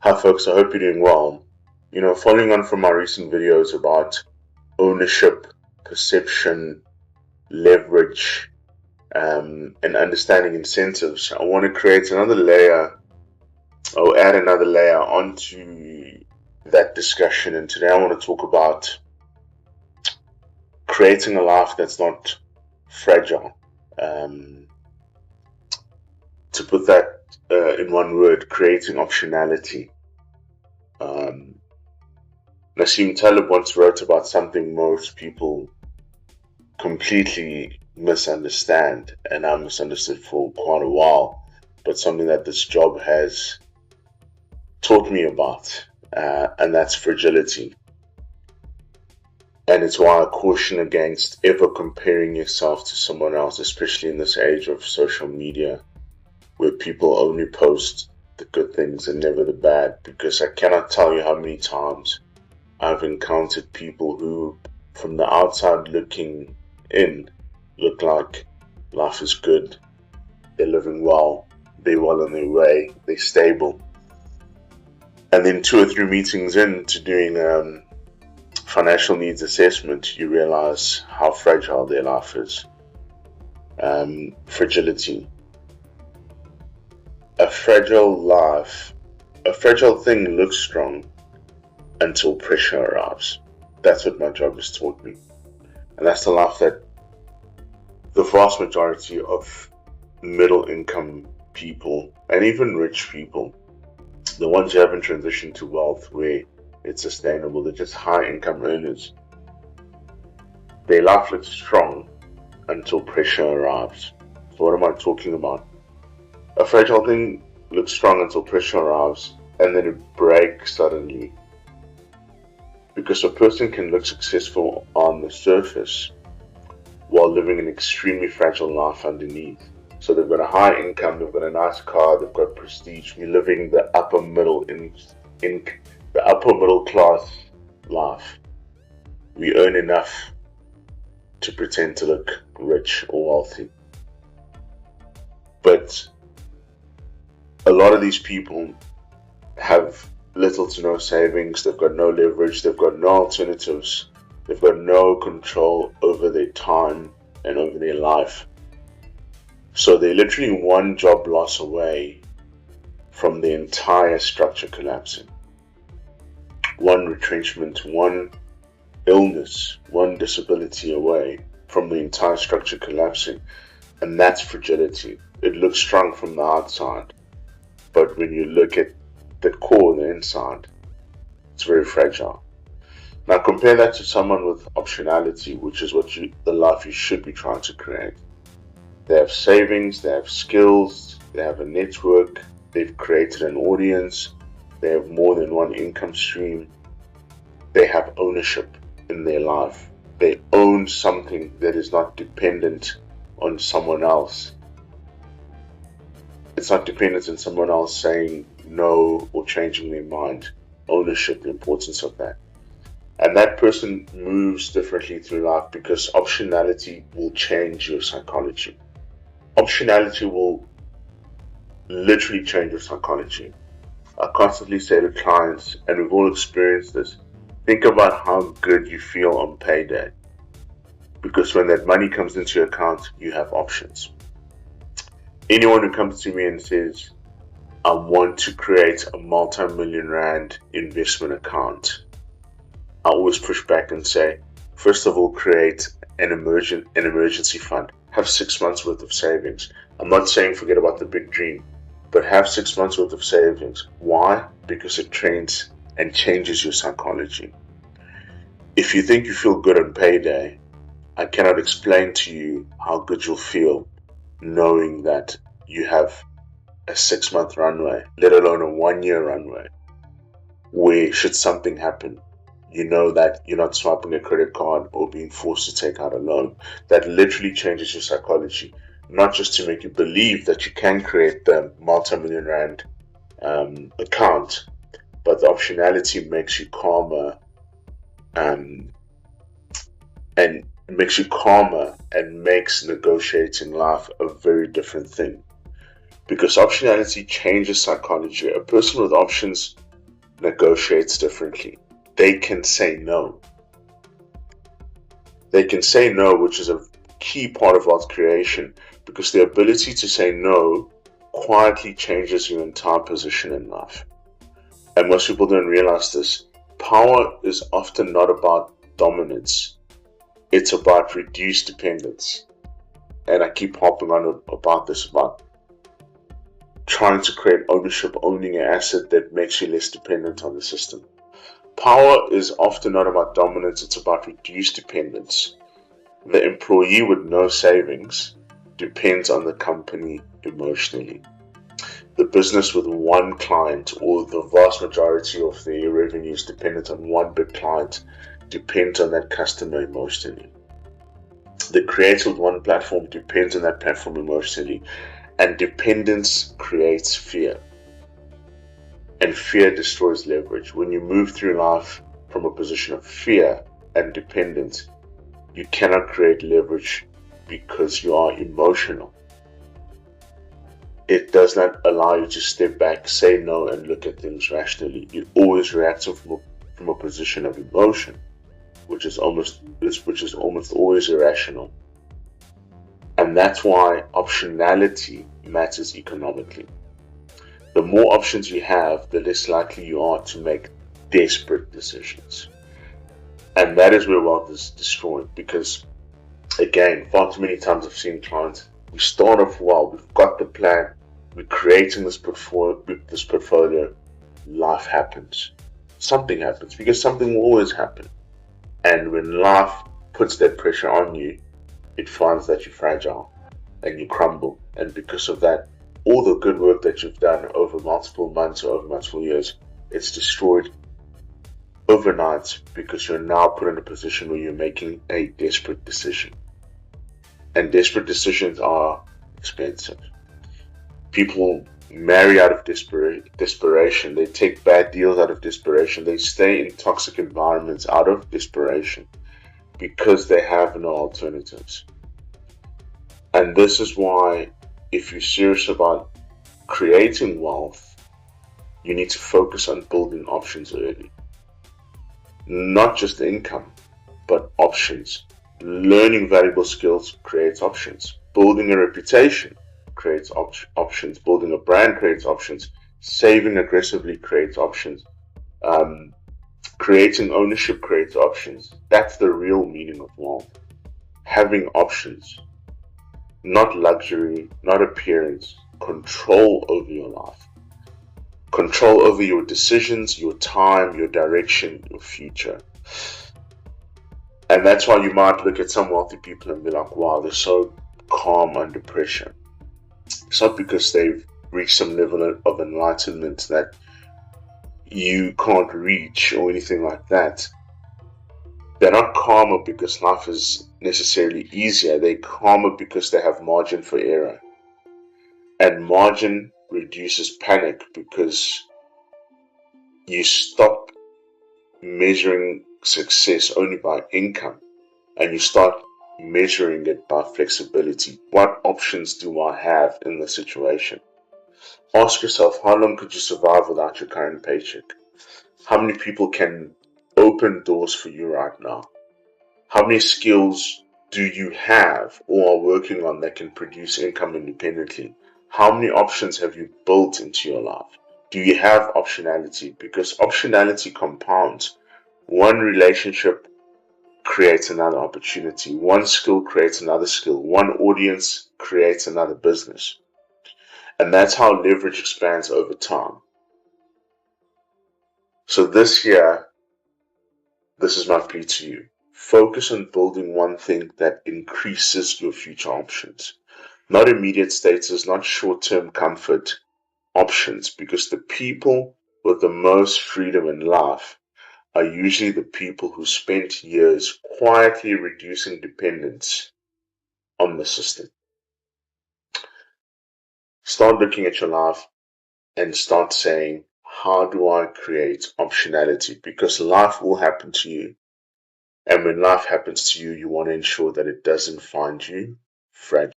Hi folks, I hope you're doing well. Following on from my recent videos about ownership, perception, leverage, and understanding incentives, I want to create another layer or add another layer onto that discussion. And today I want to talk about creating a life that's not fragile. To put that in one word, creating optionality. Nassim Taleb once wrote about something most people completely misunderstand, and I misunderstood for quite a while, but something that this job has taught me about, and that's fragility. And it's why I caution against ever comparing yourself to someone else, especially in this age of social media, where people only post the good things and never the bad, because I cannot tell you how many times I've encountered people who, from the outside looking in, look like life is good, they're living well, they're well on their way, they're stable. And then 2 or 3 meetings into doing financial needs assessment, you realize how fragile their life is. Fragility. A fragile life, a fragile thing looks strong until pressure arrives. That's what my job has taught me. And that's the life that the vast majority of middle income people and even rich people, the ones who haven't transitioned to wealth where it's sustainable, they're just high income earners, their life looks strong until pressure arrives. So what am I talking about? A fragile thing looks strong until pressure arrives, and then it breaks suddenly. Because a person can look successful on the surface while living an extremely fragile life underneath. So they've got a high income, they've got a nice car, they've got prestige. We're living the upper middle the upper middle class life. We earn enough to pretend to look rich or wealthy. But a lot of these people have little to no savings, they've got no leverage, they've got no alternatives, they've got no control over their time and over their life. So they're literally one job loss away from the entire structure collapsing. One retrenchment, one illness, one disability away from the entire structure collapsing. And that's fragility. It looks strong from the outside, but when you look at the core, the inside, it's very fragile. Now compare that to someone with optionality, which is the life you should be trying to create. They have savings, they have skills, they have a network, they've created an audience, they have more than one income stream, they have ownership in their life. They own something that is not dependent on someone else. It's not dependent on someone else saying no or changing their mind. Ownership, the importance of that. And that person moves differently through life because optionality will change your psychology. Optionality will literally change your psychology. I constantly say to clients, and we've all experienced this, think about how good you feel on payday. Because when that money comes into your account, you have options. Anyone who comes to me and says, I want to create a multi-million rand investment account, I always push back and say, first of all, create an emergency fund. Have 6 months worth of savings. I'm not saying forget about the big dream, but have 6 months worth of savings. Why? Because it trains and changes your psychology. If you think you feel good on payday, I cannot explain to you how good you'll feel knowing that you have a 6-month runway, let alone a 1-year runway, where should something happen, you know that you're not swiping a credit card or being forced to take out a loan. That literally changes your psychology, not just to make you believe that you can create the multi-million rand account, but the optionality makes you calmer, and makes negotiating life a very different thing. Because optionality changes psychology. A person with options negotiates differently. They can say no. They can say no, which is a key part of wealth creation, because the ability to say no quietly changes your entire position in life. And most people don't realize this. Power is often not about dominance, it's about reduced dependence. And I keep harping on about this, about trying to create ownership, owning an asset that makes you less dependent on the system. Power is often not about dominance, it's about reduced dependence. The employee with no savings depends on the company emotionally. The business with one client, or the vast majority of their revenue is dependent on one big client, depends on that customer emotionally. The creator with one platform depends on that platform emotionally, and dependence creates fear. And fear destroys leverage. When you move through life from a position of fear and dependence, you cannot create leverage because you are emotional. It does not allow you to step back, say no, and look at things rationally. You always react from a position of emotion, which is almost always irrational. And that's why optionality matters economically. The more options you have, the less likely you are to make desperate decisions. And that is where wealth is destroyed, because again, far too many times I've seen clients, we start off well, we've got the plan, we're creating this portfolio, life happens. Something happens, because something will always happen. And when life puts that pressure on you, it finds that you're fragile and you crumble. And because of that, all the good work that you've done over multiple months or over multiple years, it's destroyed overnight, because you're now put in a position where you're making a desperate decision. And desperate decisions are expensive. People marry out of desperation. They take bad deals out of desperation. They stay in toxic environments out of desperation because they have no alternatives. And this is why, if you're serious about creating wealth, you need to focus on building options early. Not just income, but options. Learning valuable skills creates options. Building a reputation creates options. Building a brand creates options. Saving aggressively creates options. Creating ownership creates options. That's the real meaning of wealth. Having options, not luxury, not appearance. Control over your life. Control over your decisions, your time, your direction, your future. And that's why you might look at some wealthy people and be like, wow, they're so calm under pressure. It's not because they've reached some level of enlightenment that you can't reach or anything like that. They're not calmer because life is necessarily easier. They're calmer because they have margin for error. And margin reduces panic, because you stop measuring success only by income and you start measuring it by flexibility. What options do I have in the situation? Ask yourself, how long could you survive without your current paycheck? How many people can open doors for you right now? How many skills do you have or are working on that can produce income independently? How many options have you built into your life? Do you have optionality? Because optionality compounds. One relationship creates another opportunity. One skill creates another skill. One audience creates another business. And that's how leverage expands over time. So this year, this is my plea to you. Focus on building one thing that increases your future options. Not immediate status, not short-term comfort, options. Because the people with the most freedom in life are usually the people who spent years quietly reducing dependence on the system. Start looking at your life and start saying, how do I create optionality? Because life will happen to you. And when life happens to you, you want to ensure that it doesn't find you fragile.